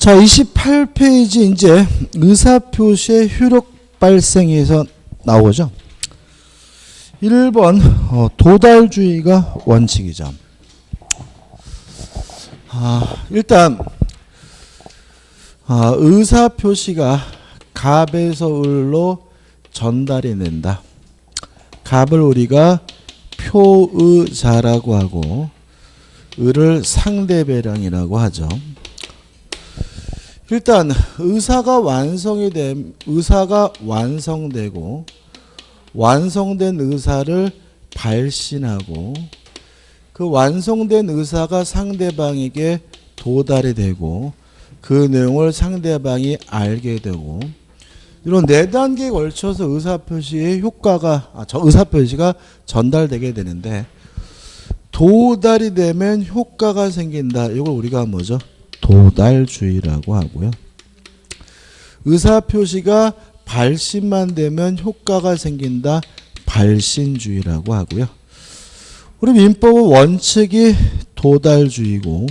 자, 28페이지 이제 의사표시의 효력 발생에서 나오죠. 1번 도달주의가 원칙이죠. 일단 의사표시가 갑에서 을로 전달이 된다. 갑을 우리가 표의자라고 하고 을을 상대배량이라고 하죠. 일단 의사가 완성되고 완성된 의사를 발신하고 그 완성된 의사가 상대방에게 도달이 되고 그 내용을 상대방이 알게 되고 이런 4단계에 걸쳐서 의사표시의 의사표시가 전달되게 되는데 도달이 되면 효과가 생긴다. 이걸 우리가 뭐죠? 도달주의라고 하고요. 의사표시가 발신만 되면 효과가 생긴다. 발신주의라고 하고요. 우리 민법의 원칙이 도달주의고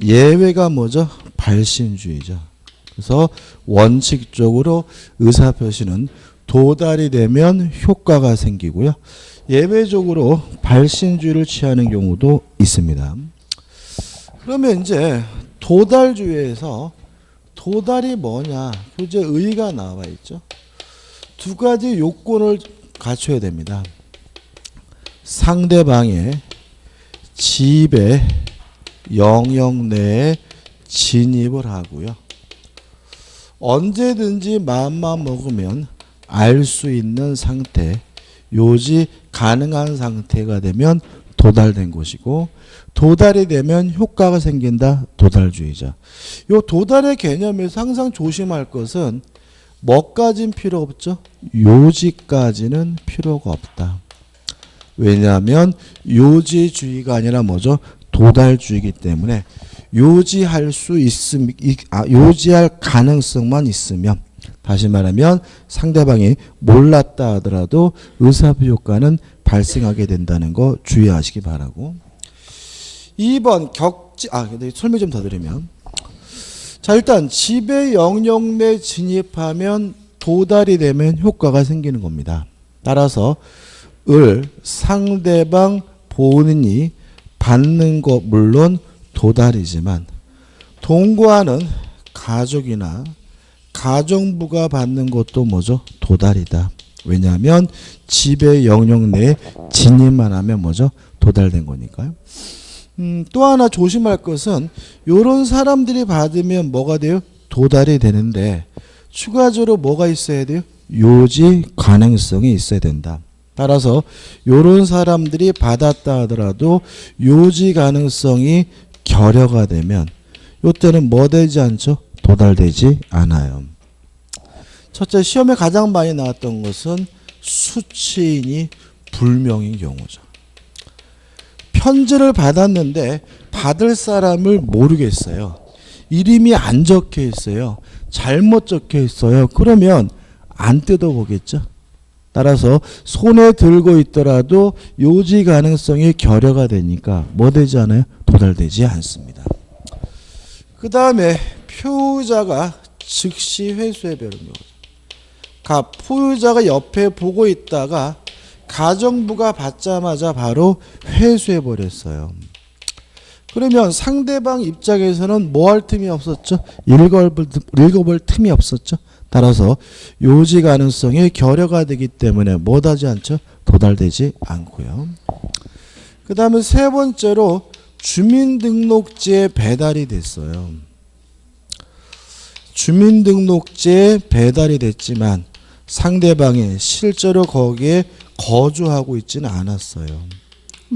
예외가 뭐죠? 발신주의죠. 그래서 원칙적으로 의사표시는 도달이 되면 효과가 생기고요. 예외적으로 발신주의를 취하는 경우도 있습니다. 그러면 이제 도달주의에서 도달이 뭐냐? 교재 의의가 나와 있죠. 두 가지 요건을 갖춰야 됩니다. 상대방의 지배 영역 내에 진입을 하고요. 언제든지 마음만 먹으면 알 수 있는 상태, 요지 가능한 상태가 되면 도달된 것이고 도달이 되면 효과가 생긴다. 도달주의자. 요 도달의 개념에서 항상 조심할 것은 뭐까지는 필요 없죠? 요지까지는 필요가 없다. 왜냐하면 요지주의가 아니라 뭐죠? 도달주의이기 때문에 요지할 가능성만 있으면, 다시 말하면 상대방이 몰랐다 하더라도 의사표 효과는 발생하게 된다는 거 주의하시기 바라고. 2번 설명 좀 더 드리면, 자, 일단 지배 영역 내 진입하면 도달이 되면 효과가 생기는 겁니다. 따라서 상대방 본인이 받는 것 물론 도달이지만 동거하는 가족이나 가정부가 받는 것도 뭐죠? 도달이다. 왜냐하면 지배 영역 내에 진입만 하면 뭐죠? 도달된 거니까요. 또 하나 조심할 것은 이런 사람들이 받으면 뭐가 돼요? 도달이 되는데 추가적으로 뭐가 있어야 돼요? 요지 가능성이 있어야 된다. 따라서 이런 사람들이 받았다 하더라도 요지 가능성이 결여가 되면 이때는 뭐 되지 않죠? 도달되지 않아요. 첫째, 시험에 가장 많이 나왔던 것은 수취인이 불명인 경우죠. 편지를 받았는데 받을 사람을 모르겠어요. 이름이 안 적혀 있어요. 잘못 적혀 있어요. 그러면 안 뜯어보겠죠. 따라서 손에 들고 있더라도 요지 가능성이 결여가 되니까 뭐 되지 않아요? 도달되지 않습니다. 그 다음에 표의자가 즉시 회수해버리는 거죠. 포의자가 옆에 보고 있다가 가정부가 받자마자 바로 회수해버렸어요. 그러면 상대방 입장에서는 뭐 할 틈이 없었죠? 읽어볼 틈이 없었죠. 따라서 요지 가능성이 결여가 되기 때문에 못하지 않죠? 도달되지 않고요. 그 다음에 세 번째로 주민등록지에 배달이 됐어요. 주민등록지에 배달이 됐지만 상대방이 실제로 거기에 거주하고 있지는 않았어요.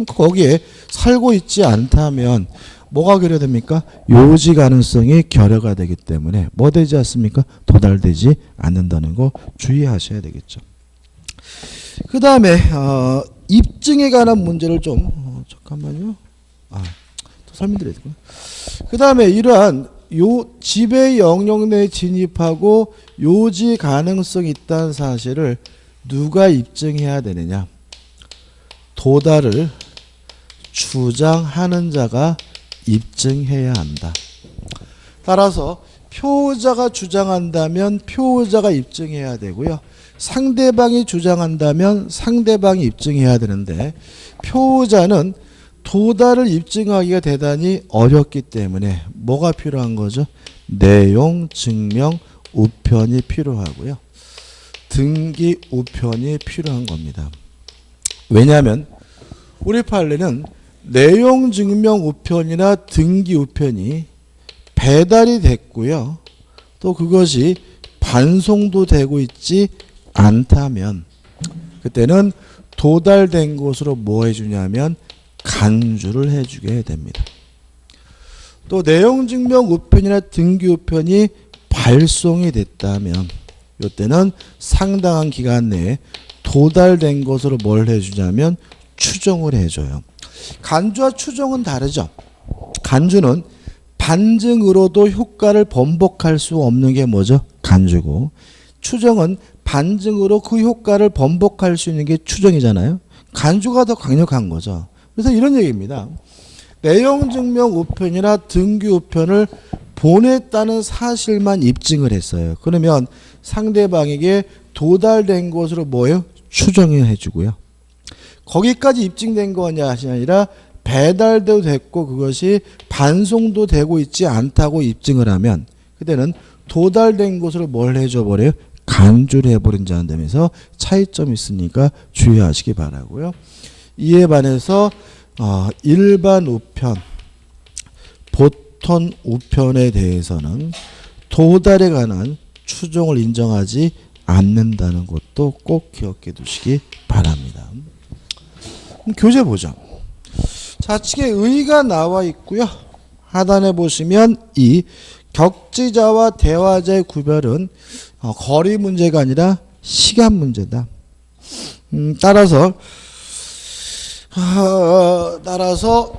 거기에 살고 있지 않다면 뭐가 결여됩니까? 요지 가능성이 결여가 되기 때문에 뭐 되지 않습니까? 도달되지 않는다는 거 주의하셔야 되겠죠. 그 다음에 입증에 관한 문제를 좀 잠깐만요. 설명드려야 되구나. 그 다음에 이러한 지배 영역 내에 진입하고 요지 가능성이 있다는 사실을 누가 입증해야 되느냐? 도달을 주장하는 자가 입증해야 한다. 따라서 표의자가 주장한다면 표의자가 입증해야 되고요. 상대방이 주장한다면 상대방이 입증해야 되는데 표의자는 도달을 입증하기가 대단히 어렵기 때문에 뭐가 필요한 거죠? 내용, 증명, 우편이 필요하고요. 등기, 우편이 필요한 겁니다. 왜냐하면 우리 판례는 내용, 증명, 우편이나 등기, 우편이 배달이 됐고요. 또 그것이 반송도 되고 있지 않다면 그때는 도달된 것으로 뭐 해주냐면 간주를 해주게 됩니다. 또 내용, 증명, 우편이나 등기, 우편이 발송이 됐다면 이때는 상당한 기간 내에 도달된 것으로 뭘 해주냐면 추정을 해줘요. 간주와 추정은 다르죠. 간주는 반증으로도 효과를 번복할 수 없는 게 뭐죠? 간주고 추정은 반증으로 그 효과를 번복할 수 있는 게 추정이잖아요. 간주가 더 강력한 거죠. 그래서 이런 얘기입니다. 내용, 증명, 우편이나 등기, 우편을 보냈다는 사실만 입증을 했어요. 그러면 상대방에게 도달된 것으로 뭐예요? 추정을 해주고요. 거기까지 입증된 것이 아니라 배달도 됐고 그것이 반송도 되고 있지 않다고 입증을 하면 그때는 도달된 것으로 뭘 해줘 버려요? 간주를 해버린다는 점에서 차이점이 있으니까 주의하시기 바라고요. 이에 반해서 일반 우편, 보통 우편에 대해서는 도달에 관한 추정을 인정하지 않는다는 것도 꼭 기억해 두시기 바랍니다. 교재 보죠. 좌측에 의가 나와 있고요. 하단에 보시면 이 격지자와 대화자의 구별은 거리 문제가 아니라 시간 문제다. 따라서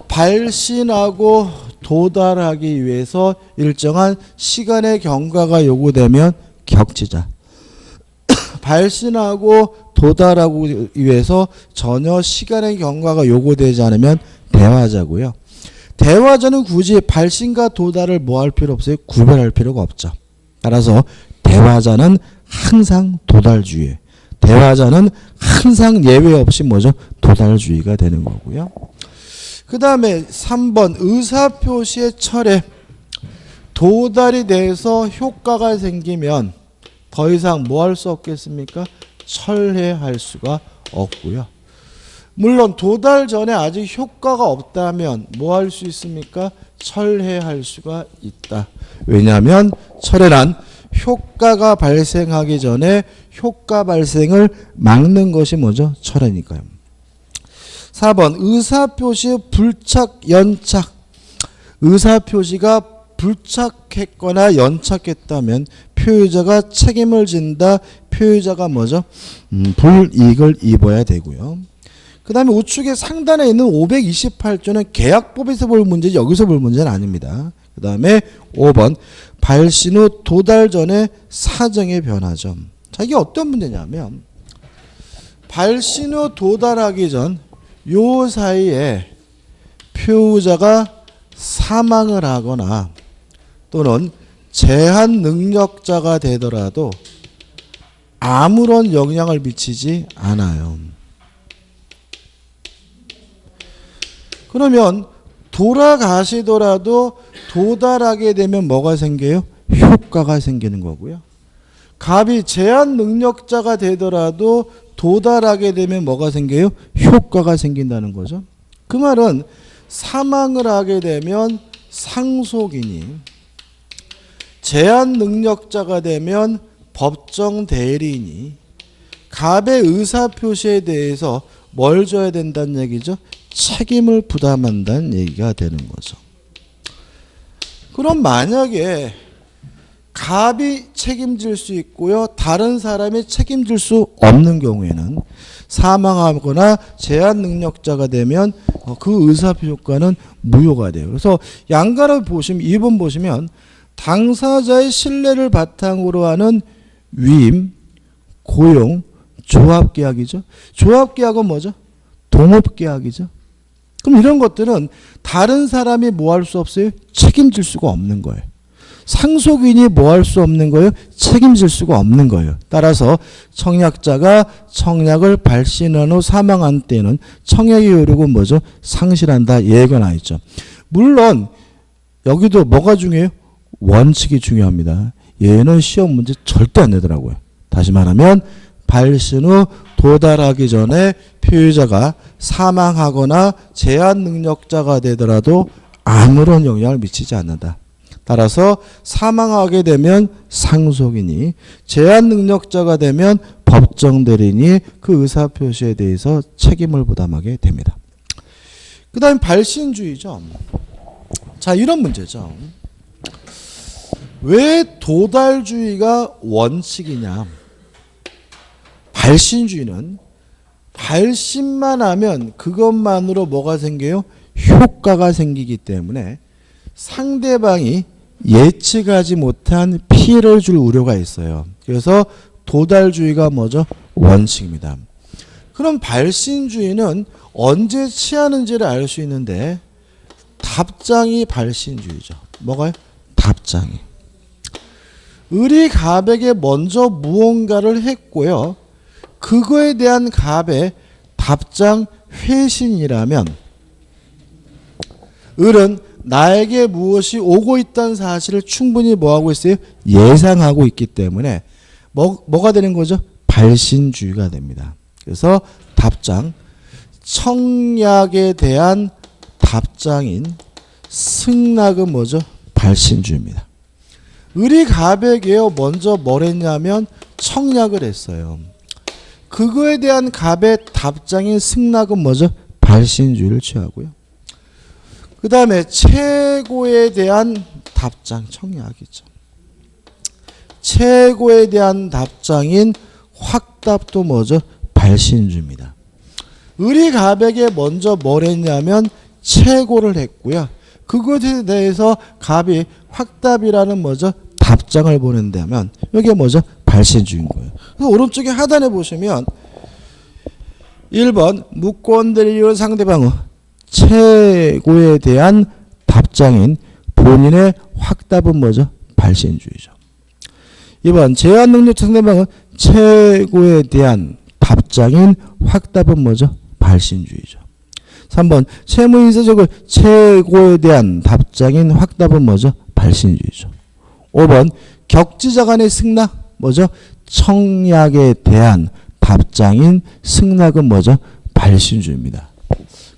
발신하고 도달하기 위해서 일정한 시간의 경과가 요구되면 격지자, 발신하고 도달하기 위해서 전혀 시간의 경과가 요구되지 않으면 대화자고요. 대화자는 굳이 발신과 도달을 뭐 할 필요 없어요? 구별할 필요가 없죠. 따라서 대화자는 항상 도달주의, 대화자는 항상 예외 없이 뭐죠? 도달주의가 되는 거고요. 그 다음에 3번 의사표시의 철회, 도달이 돼서 효과가 생기면 더 이상 뭐 할 수 없겠습니까? 철회할 수가 없고요. 물론 도달 전에 아직 효과가 없다면 뭐 할 수 있습니까? 철회할 수가 있다. 왜냐하면 철회란 효과가 발생하기 전에 효과 발생을 막는 것이 뭐죠? 철회니까요. 4번 의사표시의 불착, 연착. 의사표시가 불착했거나 연착했다면 표의자가 책임을 진다. 표의자가 뭐죠? 불이익을 입어야 되고요. 그 다음에 우측에 상단에 있는 528조는 계약법에서 볼 문제지 여기서 볼 문제는 아닙니다. 그 다음에 5번 발신 후 도달 전에 사정의 변화죠. 자, 이게 어떤 문제냐면 발신 후 도달하기 전 요 사이에 표의자가 사망을 하거나 또는 제한 능력자가 되더라도 아무런 영향을 미치지 않아요. 그러면 돌아가시더라도 도달하게 되면 뭐가 생겨요? 효과가 생기는 거고요. 갑이 제한 능력자가 되더라도 도달하게 되면 뭐가 생겨요? 효과가 생긴다는 거죠. 그 말은 사망을 하게 되면 상속인이, 제한 능력자가 되면 법정 대리인이 갑의 의사표시에 대해서 뭘 줘야 된다는 얘기죠? 책임을 부담한다는 얘기가 되는 거죠. 그럼 만약에 갑이 책임질 수 있고요. 다른 사람이 책임질 수 없는 경우에는 사망하거나 제한 능력자가 되면 그 의사표 효과는 무효가 돼요. 그래서 양가를 보시면 2번 보시면 당사자의 신뢰를 바탕으로 하는 위임, 고용, 조합계약이죠. 조합계약은 뭐죠? 동업계약이죠. 그럼 이런 것들은 다른 사람이 뭐 할 수 없어요? 책임질 수가 없는 거예요. 상속인이 뭐 할 수 없는 거예요? 책임질 수가 없는 거예요. 따라서 청약자가 청약을 발신한 후 사망한 때는 청약의 효력은 뭐죠? 상실한다. 예가 나 있죠. 물론 여기도 뭐가 중요해요? 원칙이 중요합니다. 얘는 시험 문제 절대 안 내더라고요. 다시 말하면 발신 후 도달하기 전에 피해자가 사망하거나 제한 능력자가 되더라도 아무런 영향을 미치지 않는다. 따라서 사망하게 되면 상속인이, 제한 능력자가 되면 법정 대리인이 그 의사표시에 대해서 책임을 부담하게 됩니다. 그 다음에 발신주의죠. 자, 이런 문제죠. 왜 도달주의가 원칙이냐? 발신주의는 발신만 하면 그것만으로 뭐가 생겨요? 효과가 생기기 때문에 상대방이 예측하지 못한 피해를 줄 우려가 있어요. 그래서 도달주의가 뭐죠? 원칙입니다. 그럼 발신주의는 언제 취하는지를 알 수 있는데 답장이 발신주의죠. 뭐가요? 답장이. 을이 갑에게 먼저 무언가를 했고요. 그거에 대한 갑의 답장 회신이라면 을은 나에게 무엇이 오고 있다는 사실을 충분히 뭐하고 있어요? 예상하고 있기 때문에 뭐가 되는 거죠? 발신주의가 됩니다. 그래서 답장, 청약에 대한 답장인 승낙은 뭐죠? 발신주의입니다. 을이 갑에게요 먼저 뭘 했냐면 청약을 했어요. 그거에 대한 갑의 답장인 승낙은 뭐죠? 발신주의를 취하고요. 그 다음에 최고에 대한 답장, 청약이죠. 최고에 대한 답장인 확답도 뭐죠? 발신주의입니다. 을이 갑에게 먼저 뭘 했냐면 최고를 했고요. 그것에 대해서 갑이 확답이라는 뭐죠? 답장을 보낸다면 이게 뭐죠? 발신주의인 거예요. 그래서 오른쪽에 하단에 보시면 1번 무권대리인은 상대방의 최고에 대한 답장인 본인의 확답은 뭐죠? 발신주의죠. 2번 제한 능력 상대방의 최고에 대한 답장인 확답은 뭐죠? 발신주의죠. 3번 채무인사적으로 최고에 대한 답장인 확답은 뭐죠? 발신주의죠. 5번 격지자 간의 승낙 뭐죠? 청약에 대한 답장인 승낙은 뭐죠? 발신주의입니다.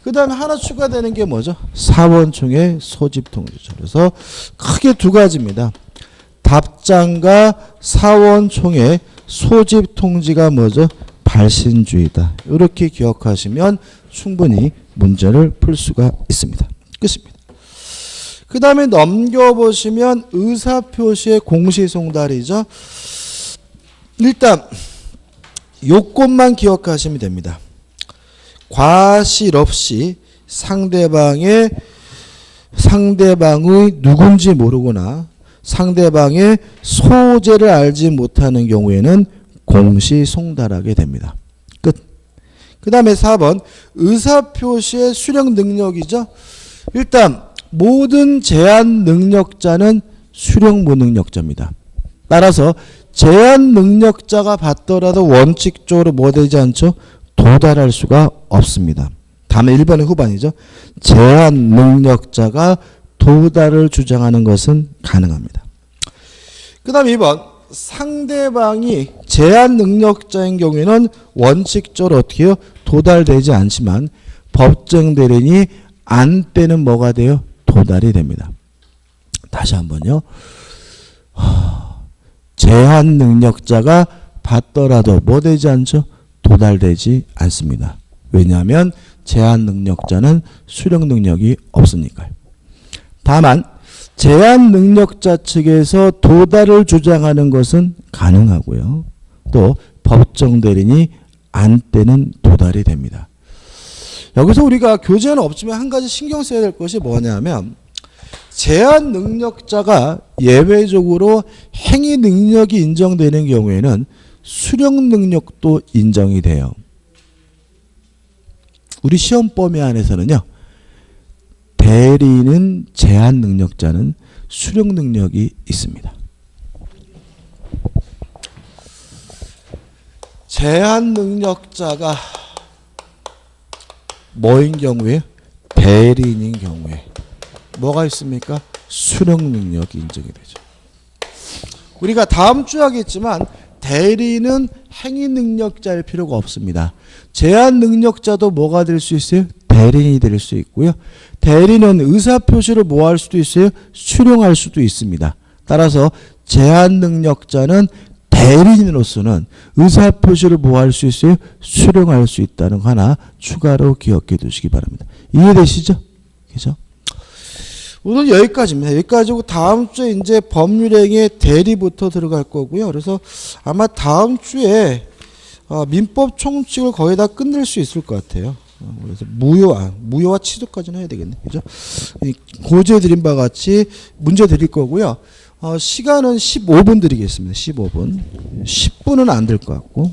그 다음에 하나 추가되는 게 뭐죠? 사원총회 소집통지죠. 그래서 크게 두 가지입니다. 답장과 사원총회 소집통지가 뭐죠? 발신주의다. 이렇게 기억하시면 충분히 문제를 풀 수가 있습니다. 끝입니다. 그 다음에 넘겨보시면 의사표시의 공시송달이죠. 일단 요건만 기억하시면 됩니다. 과실 없이 상대방의 누군지 모르거나 상대방의 소재를 알지 못하는 경우에는 공시송달하게 됩니다. 끝. 그 다음에 4번 의사표시의 수령 능력이죠. 일단 모든 제한 능력자는 수령 무능력자입니다. 따라서 제한 능력자가 받더라도 원칙적으로 뭐 되지 않죠? 도달할 수가 없습니다. 다음에 1번의 후반이죠. 제한 능력자가 도달을 주장하는 것은 가능합니다. 그 다음에 2번 상대방이 제한 능력자인 경우에는 원칙적으로 어떻게 해요? 도달되지 않지만 법정 대리인이 안 빼는 뭐가 돼요? 도달이 됩니다. 다시 한번요. 제한 능력자가 받더라도 뭐 되지 않죠? 도달되지 않습니다. 왜냐하면 제한 능력자는 수령 능력이 없으니까요. 다만 제한 능력자 측에서 도달을 주장하는 것은 가능하고요. 또 법정 대리인이 안 떼는 도달이 됩니다. 여기서 우리가 교재는 없지만 한 가지 신경 써야 될 것이 뭐냐면 제한 능력자가 예외적으로 행위 능력이 인정되는 경우에는 수령 능력도 인정이 돼요. 우리 시험 범위 안에서는요. 대리인은 제한 능력자는 수령 능력이 있습니다. 제한 능력자가 뭐인 경우에? 대리인인 경우에 뭐가 있습니까? 수령 능력이 인정이 되죠. 우리가 다음 주에 하겠지만 대리인은 행위 능력자일 필요가 없습니다. 제한 능력자도 뭐가 될 수 있어요? 대리인이 될 수 있고요. 대리인은 의사표시를 뭐 할 수도 있어요? 수령할 수도 있습니다. 따라서 제한 능력자는 대리인으로서는 의사표시를 뭐 할 수 있어요? 수령할 수 있다는 거 하나 추가로 기억해 두시기 바랍니다. 이해되시죠? 그죠? 오늘 여기까지입니다. 여기까지고 다음 주에 이제 법률행위의 대리부터 들어갈 거고요. 그래서 아마 다음 주에 민법 총칙을 거의 다 끝낼 수 있을 것 같아요. 그래서 무효와 취소까지는 해야 되겠네. 그죠? 고지해 드린 바 같이 문제 드릴 거고요. 시간은 15분 드리겠습니다. 15분. 10분은 안 될 것 같고.